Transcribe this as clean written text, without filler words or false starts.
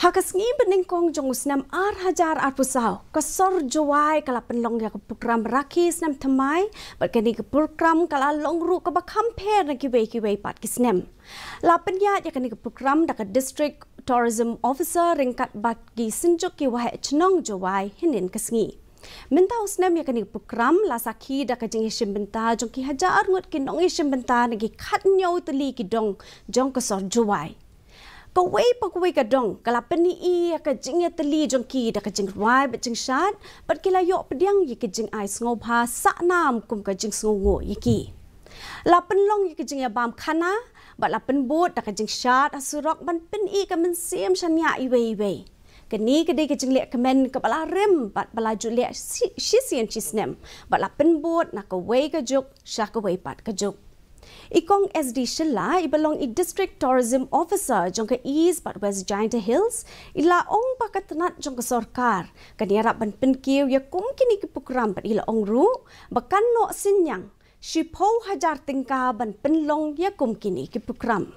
Hakasngi beningkong jong Snem hajar pusau kasor Jowai kala penlong ya ke program raki Snem Tymmai berkini ke program kala longru ke bakamper na kiwei pat ki Snem. La penyat ya kini ke program dak district tourism officer ringkat bat ki senjuk ki wahai chnong Jowai hinin kasngi. Mentau Snem ya kini program la saki dak jeng isim benta jong ki hajar ngut ki nong isim benta nagi khat nyau teli ki dong jong kasor Jowai. Kawai pakawai kadong kalapani I ka jingya teli jongki da ka jing wai ba jing shat pat kila yo pediang yi ka jing ai sngo pha sa nam kum ka jing sngo ngo yiki lapen long yi ka jing ya bam khana ba lapen bot da ka jing shat asurok ban pen I ka men sim shanya I wei kani ka dei ka jing Lehkmen ka bala rem pat bala ju le shisian chisnem ba lapen bot na ka wei ka juk sha ka wei pat ka juk Ikong SD Shilla ibalong I District Tourism Officer jong ke East but West Giant Hills ila ong pakatanat jong ke sorkar kaniarap ban penkiu ya kum kini ke program pat ila ong ru bakan no sinyang shipau hajar tingka ban penlong ya kum kini ke program